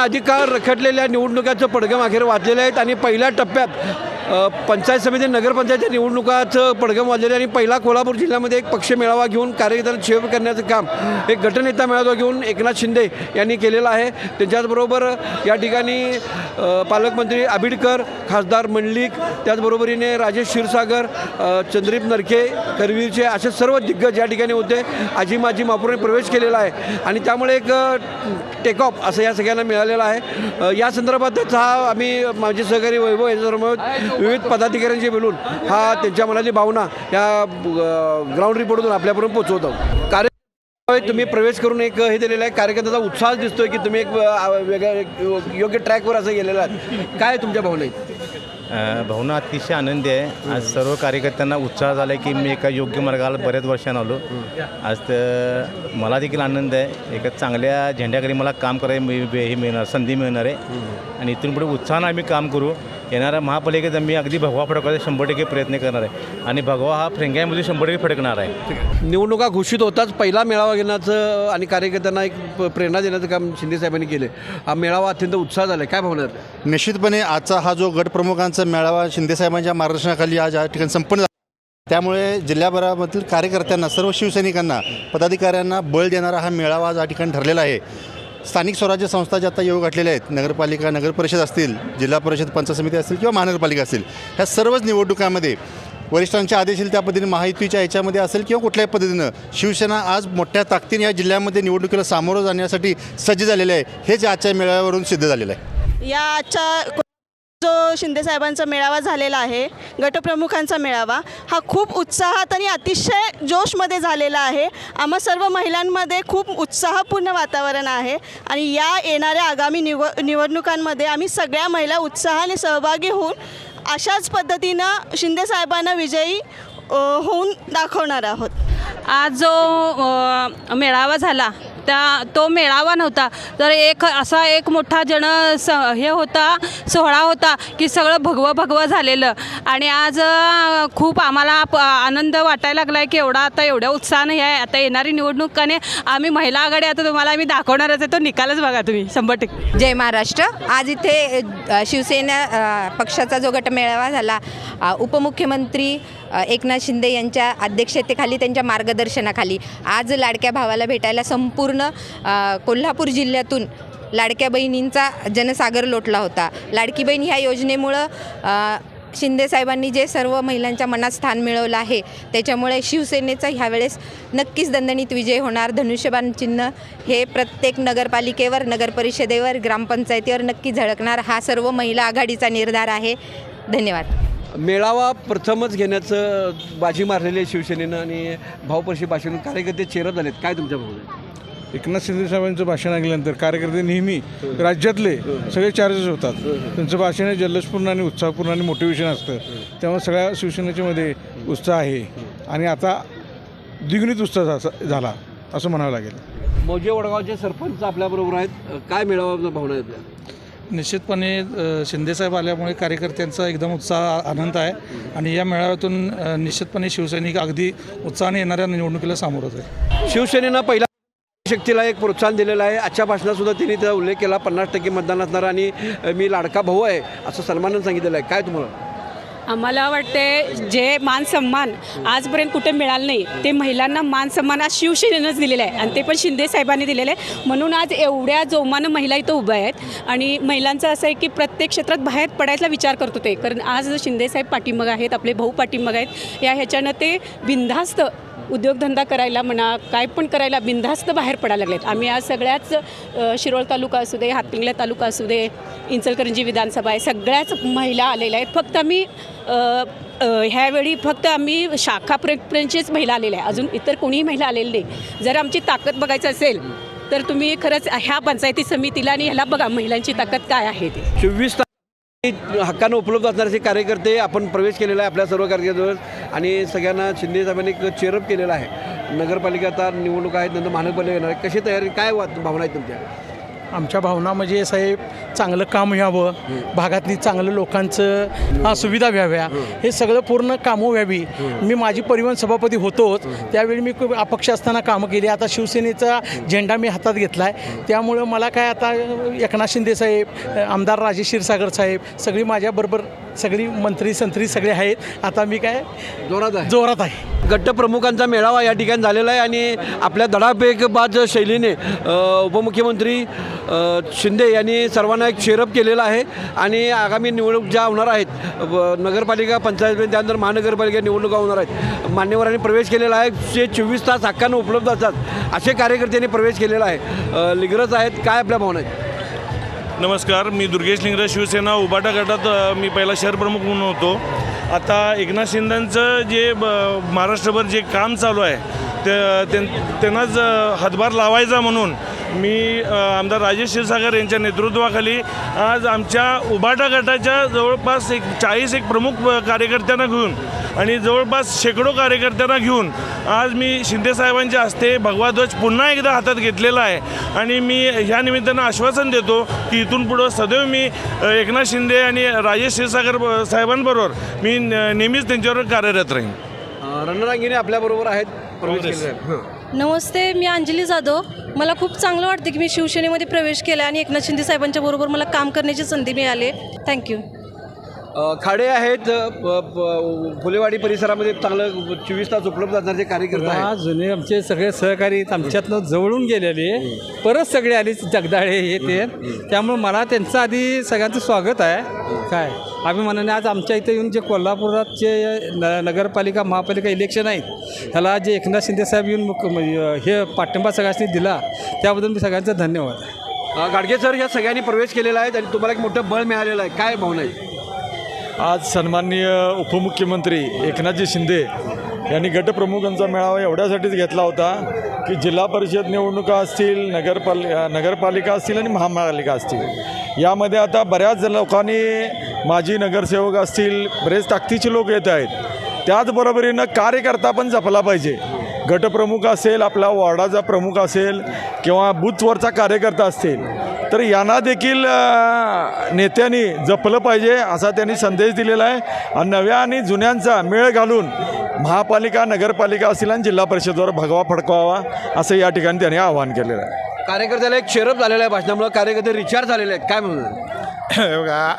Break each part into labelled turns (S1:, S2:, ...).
S1: अधिक काळ रखडलेल्या निवडणुकाचं पडगम अखेर वाजलेलं आहेत आणि पहिल्या टप्प्यात पंचायत समिती नगरपंचायतच्या निवडणुकाचं पडगम वाजलेलं आहे आणि पहिला कोल्हापूर जिल्ह्यामध्ये एक पक्ष मेळावा घेऊन कार्यकर्त्यांना शेअर करण्याचं काम एक गटनेता मेळावा घेऊन एकनाथ शिंदे यांनी केलेलं आहे. त्यांच्याचबरोबर या ठिकाणी पालकमंत्री आबिडकर, खासदार मंडलिक, त्याचबरोबरीने राजेश क्षीरसागर, चंद्रदीप नरके, करवीरचे असे सर्व दिग्गज या ठिकाणी होते. आजी माजी महापौरांनी प्रवेश केलेला आहे आणि त्यामुळे एक टेक ऑफ असं या सगळ्यांना मिळालेलं आहे. या संदर्भातच हा आम्ही माझे सहकारी वैभव यांच्यासमोर विविध पदाधिकाऱ्यांशी बोलून हा त्यांच्या मनातली भावना या ग्राउंड रिपोर्टमधून आपल्यापर्यंत पोहोचवत आहोत. तुम्ही प्रवेश करून एक हे दिलेलं आहे, कार्यकर्त्याचा उत्साह दिसतोय की तुम्ही एक वेगळ्या योग्य ट्रॅकवर असं गेलेलं आहात. काय तुमच्या भावना आहेत?
S2: भावना अतिशय आनंदी आहे. आज सर्व कार्यकर्त्यांना उत्साह झाला आहे की मी एका योग्य मार्गाला बऱ्याच वर्षांनी आलो. आज तर मला देखील आनंद आहे. एका चांगल्या झेंड्याकडे मला काम करायला हे मिळणार, संधी मिळणार आहे आणि इथून पुढे उत्साहानं आम्ही काम करू. येणाऱ्या महापालिकेत मी अगदी भगवा फडकवायचा 100% प्रयत्न करणार आहे आणि भगवा हा फ्रेंग्यामध्ये 100% फडकणार आहे.
S1: निवडणुका घोषित होताच पहिला मेळावा घेण्याचं आणि कार्यकर्त्यांना एक प्रेरणा देण्याचं काम शिंदेसाहेबांनी केलं. हा मेळावा अत्यंत उत्साह झाला आहे. काय भावना आहे?
S3: निश्चितपणे आजचा हा जो गटप्रमुखांचा मेळावा शिंदेसाहेबांच्या मार्गदर्शनाखाली आज या ठिकाणी संपन्न झाला. त्यामुळे जिल्ह्याभरामधील कार्यकर्त्यांना, सर्व शिवसैनिकांना, पदाधिकाऱ्यांना बळ देणारा हा मेळावा आज या ठिकाणी ठरलेला आहे. स्थानिक स्वराज्य संस्था ज्या आता येऊ घातलेल्या आहेत, नगरपालिका, नगरपरिषद असतील, जिल्हा परिषद, पंचायत समिती असतील किंवा महानगरपालिका असतील, ह्या सर्वच निवडणुकांमध्ये वरिष्ठांचे आदेश येईल त्या पद्धतीने महायुतीच्या ह्याच्यामध्ये असेल किंवा कुठल्याही पद्धतीनं शिवसेना आज मोठ्या ताकदीने या जिल्ह्यामध्ये निवडणुकीला सामोरं जाण्यासाठी सज्ज झालेले आहे. हेच आजच्या मेळाव्यावरून सिद्ध झालेलं आहे.
S4: या आजच्या जो शिंदेसाहेबांचा मेळावा झालेला आहे, गटप्रमुखांचा मेळावा, हा खूप उत्साहात आणि अतिशय जोशमध्ये झालेला आहे. आम्हा सर्व महिलांमध्ये खूप उत्साहपूर्ण वातावरण आहे आणि या येणाऱ्या आगामी निवडणुकांमध्ये आम्ही सगळ्या महिला उत्साहाने सहभागी होऊन अशाच पद्धतीनं शिंदेसाहेबांना विजयी होऊन दाखवणार आहोत.
S5: आज जो मेळावा झाला तो मेळावा नव्हता तर एक मोठा हे होता, सोहळा होता की सगळं भगवं झालेलं आणि आज खूप आम्हाला आनंद वाटायला लागला आहे की एवढ्या उत्साहाने आहे. आता येणारी निवडणुकाने आम्ही महिला आघाडी आता तुम्हाला आम्ही दाखवणारच आहे. तो निकालच बघा तुम्ही 100%.
S6: जय महाराष्ट्र. आज इथे शिवसेना पक्षाचा जो गटमेळावा झाला, उपमुख्यमंत्री एकनाथ शिंदे यांच्या अध्यक्षतेखाली, त्यांच्या मार्गदर्शनाखाली आज लाडक्या भावाला भेटायला संपूर्ण कोल्हापूर जिल्ह्यातून लाडक्या बहिणींचा जनसागर लोटला होता. लाडकी बहीण ह्या योजनेमुळं शिंदेसाहेबांनी जे सर्व महिलांच्या मनात स्थान मिळवलं आहे, त्याच्यामुळे शिवसेनेचा ह्यावेळेस नक्कीच दणदणीत विजय होणार. धनुष्यबाण चिन्ह हे प्रत्येक नगरपालिकेवर, नगरपरिषदेवर, ग्रामपंचायतीवर नक्की झळकणार. हा सर्व महिला आघाडीचा निर्धार आहे. धन्यवाद.
S1: मेळावा प्रथमच घेण्याचं बाजी मारलेली आहे शिवसेनेनं आणि भाऊपर्शी भाषण कार्यकर्ते चेरत झालेत. काय तुमच्या भावना?
S7: एकनाथ शिंदे साहेबांचं भाषण ऐकल्यानंतर कार्यकर्ते नेहमी राज्यातले सगळे चार्जेस होतात. त्यांचं भाषण हे जल्लोषपूर्ण आणि उत्साहपूर्ण आणि मोटिवेशन असतं. त्यामुळे सगळ्या शिवसेनेच्यामध्ये उत्साह आहे आणि आता द्विगुणित उत्साह झाला असं म्हणावं लागेल.
S1: मौजे वडगावचे सरपंच आपल्याबरोबर आहेत. काय मेळावा भावना आहेत?
S8: निश्चितपणे शिंदेसाहेब आल्यामुळे कार्यकर्त्यांचा एकदम उत्साह, आनंद आहे आणि या मेळाव्यातून निश्चितपणे शिवसैनिक अगदी उत्साहाने येणाऱ्या निवडणुकीला सामोरच आहे.
S1: शिवसेनेनं पहिला शक्तीला एक प्रोत्साहन दिलेलं आहे. आजच्या भाषणातसुद्धा तिने त्याचा उल्लेख केला. 50% मतदान असणार आणि मी लाडका भाऊ आहे असं सन्मानानं सांगितलेलं आहे. काय तुम्हाला?
S5: आम्हाला वाटते जे मान सन्मान आजपर्यंत कुठे मिळालं नाही, ते महिलांना मान सन्मान आज शिवसेनेनंच दिलेलं आहे आणि ते पण शिंदे साहेबांनी दिलेलं आहे. म्हणून आज एवढ्या जोमानं महिला इथं उभ्या आहेत आणि महिलांचं असं आहे की प्रत्येक क्षेत्रात बाहेर पडायचा विचार करतो ते, कारण आज शिंदेसाहेब पाठीमाग आहेत, आपले भाऊ पाठीमाग आहेत. ह्याच्यानं ते बिनधास्त उद्योगधंदा करायला म्हणा, काय पण करायला बिनधास्त बाहेर पडायला लागलेत. आम्ही आज सगळ्याच शिरोळ तालुका असू दे, हातकणंगले तालुका असू दे, इंचलकरंजी विधानसभा आहे, सगळ्याच महिला आलेल्या आहेत. फक्त आम्ही ह्यावेळी आम्ही शाखापर्यंतचेच महिला आलेल्या आहे. अजून इतर कोणीही महिला आलेली नाही. जर आमची ताकद बघायचं असेल तर तुम्ही खरंच ह्या पंचायती समितीला आणि ह्याला बघा महिलांची ताकद काय आहे ते.
S1: 24 हक्कानं उपलब्ध असणारे प्रवेश आपण प्रवेश केलेला आहे आपल्या सर्व कार्यकर्त्यांवर आणि सगळ्यांना शिंदे साहेबांनी एक चेअरअप केलेला आहे. नगरपालिका आता निवडणूक आहेत, नंतर महानगरपालिका येणार आहे. कशी तयारी, काय भावना आहेत तुमच्या?
S8: आमच्या भावना म्हणजे साहेब
S9: चांगलं काम व्हावं, भागातली चांगलं लोकांचं सुविधा व्हाव्या, हे सगळं पूर्ण कामं व्हावी. मी माझी परिवहन सभापती होतोच, त्यावेळी मी खूप अपक्ष असताना कामं केली. आता शिवसेनेचा झेंडा मी हातात घेतला आहे, त्यामुळं मला काय आता एकनाथ शिंदे साहेब, आमदार राजेश क्षीरसागर साहेब सगळी माझ्याबरोबर सगळी मंत्री संत्री सगळे आहेत. आता मी काय जोरात आहे.
S1: गटप्रमुखांचा मेळावा या ठिकाणी झालेला आहे आणि आपल्या धडापेकबाज शैलीने उपमुख्यमंत्री शिंदे यांनी सर्वांना एक शेरप केलेला आहे. आणि आगामी निवडणूक ज्या होणार आहेत, नगरपालिका पंचायत त्यानंतर महानगरपालिका निवडणुका होणार आहेत, मान्यवरांनी प्रवेश केलेला आहे. जे 24 तास हक्कानं उपलब्ध असतात असे कार्यकर्त्यांनी प्रवेश केलेला आहे. लिंगरज आहेत, काय आपल्या भावना आहेत?
S10: नमस्कार, मी दुर्गेश लिंगरे, शिवसेना उबाटा गटात मी पहिला शहर प्रमुख म्हणून होतो. आता एकनाथ शिंदेंचं जे महाराष्ट्रभर जे काम चालू आहे त्यांनाच हातभार लावायचा म्हणून मी आमदार राजेश क्षीरसागर यांच्या नेतृत्वाखाली आज आमच्या उबाटा गटाच्या जवळपास 40 प्रमुख कार्यकर्त्यांना घेऊन आणि जवळपास शेकडो कार्यकर्त्यांना घेऊन आज मी शिंदेसाहेबांच्या हस्ते भगवा ध्वज पुन्हा एकदा हातात घेतलेला आहे. आणि मी ह्या निमित्तानं आश्वासन देतो की इथून पुढं सदैव मी एकनाथ शिंदे आणि राजेश क्षीरसागर साहेबांबरोबर मी नेहमीच त्यांच्यावर कार्यरत राहीन.
S1: रणरांगिणी आपल्याबरोबर आहेत, प्रवेश केलेला आहे.
S11: नमस्ते, मी अंजली जाधव. मला खूप चांगलं वाटतं की मी शिवसेनेमध्ये प्रवेश केला आणि एकनाथ शिंदे साहेबांच्या बरोबर मला काम करण्याची संधी मिळाली. थँक्यू.
S1: खाडे आहेत, फुलेवाडी परिसरामध्ये चांगलं 24 तास उपलब्ध असणारे कार्यकर्ते आहेत.
S9: जुने आमचे सगळे सहकारी आमच्यातनं जवळून गेलेले परत सगळे आले, जगदाळे हे ते, त्यामुळे मला त्यांचं आधी सगळ्यांचं स्वागत आहे. काय अभिमानाने आज आमच्या इथे येऊन जे कोल्हापुरात जे नगरपालिका महापालिका इलेक्शन आहेत ह्याला जे एकनाथ शिंदे साहेब येऊन हे पाठिंबा सगळ्यांनी दिला त्याबद्दल मी सगळ्यांचा धन्यवाद.
S1: गाडगे सर, या सगळ्यांनी प्रवेश केलेला आहे आणि तुम्हाला एक मोठं बळ मिळालेलं आहे, काय भावना आहे?
S7: आज सन्माननीय उपमुख्यमंत्री एकनाथजी शिंदे यांनी गटप्रमुखांचा मेळावा एवढ्यासाठीच घेतला होता की जिल्हा परिषद निवडणुका असतील, नगरपालिका असतील आणि महापालिका असतील, यामध्ये आता बऱ्याच लोकांनी माजी नगरसेवक असतील, बरेच ताकदीचे लोक येत आहेत. त्याचबरोबरीनं कार्यकर्ता पण जपला पाहिजे. गटप्रमुख असेल, आपला वॉर्डाचा प्रमुख असेल किंवा बूथवरचा कार्यकर्ता असेल, तर यांना देखील नेत्यांनी जपलं पाहिजे असा त्यांनी संदेश दिलेला आहे. आणि नव्या आणि जुन्यांचा मेळ घालून महापालिका, नगरपालिका असतील आणि जिल्हा परिषदेवर भगवा फडकवावा असं या ठिकाणी त्यांनी आवाहन केलेलं आहे.
S1: कार्यकर्त्याला एक शेरप झालेला आहे भाषणामुळे, कार्यकर्ते रिचार्ज झालेले आहेत, काय म्हणून?
S12: बघा,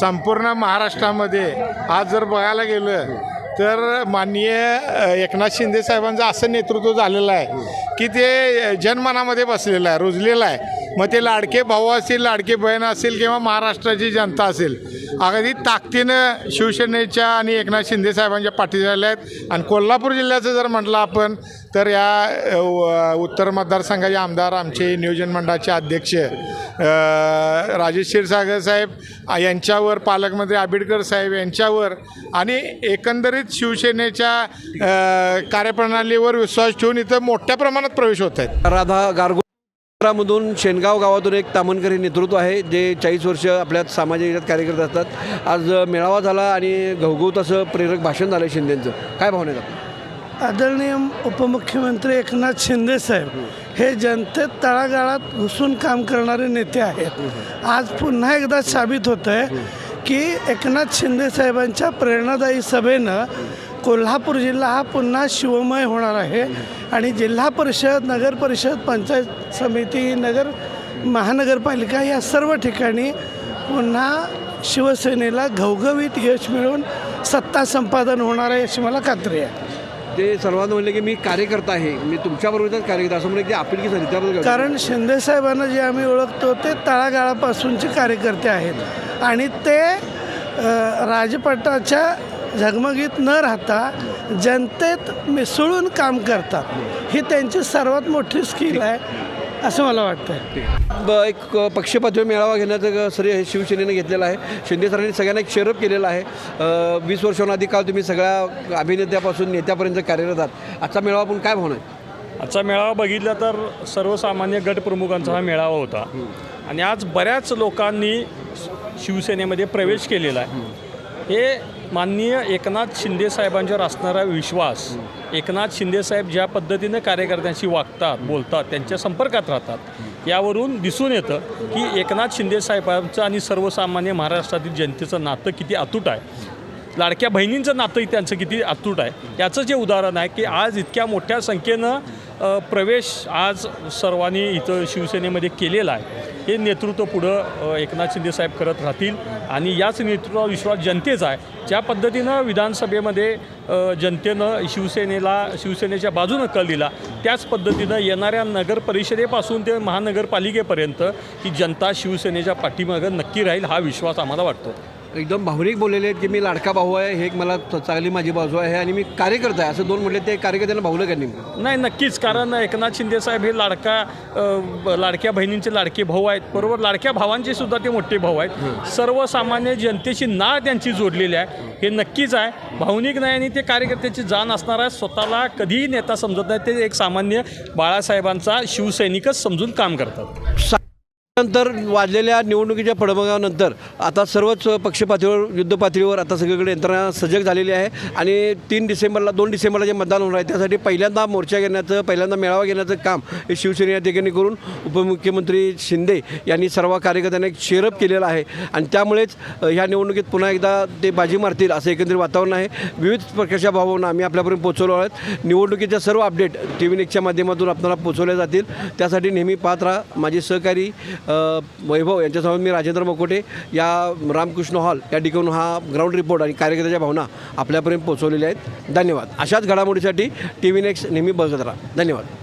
S12: संपूर्ण महाराष्ट्रामध्ये आज जर बघायला गेलं तर माननीय एकनाथ शिंदे साहेबांचं असं नेतृत्व झालेलं आहे की ते जनमनामध्ये बसलेलं आहे, रुजलेलं आहे. मग ते लाडके भाऊ असतील, लाडके बहीण असेल किंवा महाराष्ट्राची जनता असेल, अगदी ताकदीनं शिवसेनेच्या आणि एकनाथ शिंदे साहेबांच्या पाठीशी झाल्या आहेत. आणि कोल्हापूर जिल्ह्याचं जर म्हटलं आपण तर या उत्तर मतदारसंघाचे आमदार, आमचे नियोजन मंडळाचे अध्यक्ष राजेश क्षीरसागर साहेब यांच्यावर, पालकमंत्री आंबेडकर साहेब यांच्यावर आणि एकंदरीत शिवसेनेच्या कार्यप्रणालीवर विश्वास ठेवून इथं मोठ्या प्रमाणात प्रवेश होत आहेत.
S1: राधा गारगोरामधून शेनगाव गावातून एक तामनकरी नेतृत्व आहे जे 40 वर्ष आपल्या सामाजिक याच्यात कार्यकर्ते असतात. आज मेळावा झाला आणि घवघवत असं प्रेरक भाषण झालं शिंदेंचं, काय भावना आहे?
S13: आदरणीय उपमुख्यमंत्री एकनाथ शिंदे साहेब हे जनतेत तळागाळात घुसून काम करणारे नेते आहेत. आज पुन्हा एकदा साबित होतं आहे की एकनाथ शिंदे साहेबांच्या प्रेरणादायी सभेनं कोल्हापूर जिल्हा हा पुन्हा शिवमय होणार आहे. आणि जिल्हा परिषद, नगर परिषद, पंचायत समिती, महानगरपालिका या सर्व ठिकाणी पुन्हा शिवसेनेला घवघवीत यश मिळून सत्ता संपादन होणार आहे अशी मला खात्री आहे.
S1: ते सर्वांना म्हणले की मी कार्यकर्ता आहे, मी तुमच्याबरोबरच कार्यकर्ता असं म्हणलं की आपिलकी झाली त्याबद्दल.
S13: कारण शिंदे साहेबांना जे आम्ही ओळखतो ते तळागाळापासूनचे कार्यकर्ते आहेत आणि ते राजपटाच्या झगमगीत न राहता जनतेत मिसळून काम करतात. ही त्यांची सर्वात मोठी स्किल आहे असं मला वाटतं.
S1: एक पक्षपातळीवर मेळावा घेण्याचं श्रेय हे शिवसेनेने घेतलेलं आहे. शिंदे सरांनी सगळ्यांना एक शेरप केलेला आहे. 20 वर्षांहून अधिक काळ तुम्ही सगळ्या अभिनेत्यापासून नेत्यापर्यंत कार्यरत आहात. आजचा मेळावा पण काय भावना आहे?
S14: आजचा मेळावा बघितला तर सर्वसामान्य गटप्रमुखांचा हा मेळावा होता आणि आज बऱ्याच लोकांनी शिवसेनेमध्ये प्रवेश केलेला आहे. हे माननीय एकनाथ शिंदे साहेबांच्यावर असणारा विश्वास, एकनाथ शिंदे साहेब ज्या पद्धतीनं कार्यकर्त्यांशी वागतात, बोलतात, त्यांच्या संपर्कात राहतात, यावरून दिसून येतं की एकनाथ शिंदे साहेबांचं आणि सर्वसामान्य महाराष्ट्रातील जनतेचं नातं किती अतूट आहे. लाडक्या बहिणींचं नातंही त्यांचं किती अतूट आहे याचं जे उदाहरण आहे की आज इतक्या मोठ्या संख्येनं प्रवेश आज सर्वांनी इथं शिवसेनेमध्ये केलेला आहे. हे नेतृत्व पुढं एकनाथ शिंदे साहेब करत राहतील आणि याच नेतृत्वावर विश्वास जनतेचा आहे. ज्या पद्धतीनं विधानसभेमध्ये जनतेनं शिवसेनेच्या बाजूनं कल दिला त्याच पद्धतीनं येणाऱ्या नगर परिषदेपासून ते महानगरपालिकेपर्यंत ही जनता शिवसेनेच्या पाठीमागं नक्की राहील हा विश्वास आम्हाला वाटतो.
S1: एकदम भावनिक बोललेले आहेत की मी लाडका भाऊ आहे, हे एक मला चांगली माझी बाजू आहे आणि मी कार्यकर्ता आहे असं दोन म्हटले. ते कार्यकर्त्यांना भावलं का नेमकं?
S14: नाही, नक्कीच. कारण एकनाथ शिंदे साहेब हे लाडक्या बहिणींचे लाडके भाऊ आहेत. बरोबर लाडक्या भावांचे सुद्धा ते मोठे भाऊ आहेत. सर्वसामान्य जनतेची नाळ त्यांची जोडलेली आहे हे नक्कीच आहे. भावनिक नाही आणि ते कार्यकर्त्याची जाण असणार आहे. स्वतःला कधीही नेता समजत नाही, ते एक सामान्य बाळासाहेबांचा शिवसैनिकच समजून काम करतात.
S1: नंतर वाजलेल्या निवडणुकीच्या पडमगावानंतर आता सर्वच पक्षपातळीवर युद्धपातळीवर आता सगळीकडे यंत्रणा सजग झालेली आहे आणि 2 डिसेंबरला जे मतदान होणार आहे त्यासाठी पहिल्यांदा मोर्चा घेण्याचं पहिल्यांदा मेळावा घेण्याचं काम हे शिवसेने या ठिकाणी करून उपमुख्यमंत्री शिंदे यांनी सर्व कार्यकर्त्यांना एक शेअरअप केलेला आहे आणि त्यामुळेच ह्या निवडणुकीत पुन्हा एकदा ते बाजी मारतील असं एकंदरीत वातावरण आहे. विविध प्रकारच्या भावना आम्ही आपल्यापर्यंत पोहोचवलो आहोत. निवडणुकीच्या सर्व अपडेट TV नेक्सच्या माध्यमातून आपल्याला पोहोचवल्या जातील. त्यासाठी नेहमी पाहत राहा. माझे सहकारी वैभव यांच्यासमोर मी राजेंद्र मकोटे या रामकृष्ण हॉल या ठिकाणून हा ग्राउंड रिपोर्ट आणि कार्यकर्त्याच्या भावना आपल्यापर्यंत पोहोचवलेल्या आहेत. धन्यवाद. अशाच घडामोडीसाठी TV नेक्स्ट नेहमी बघत राहा. धन्यवाद.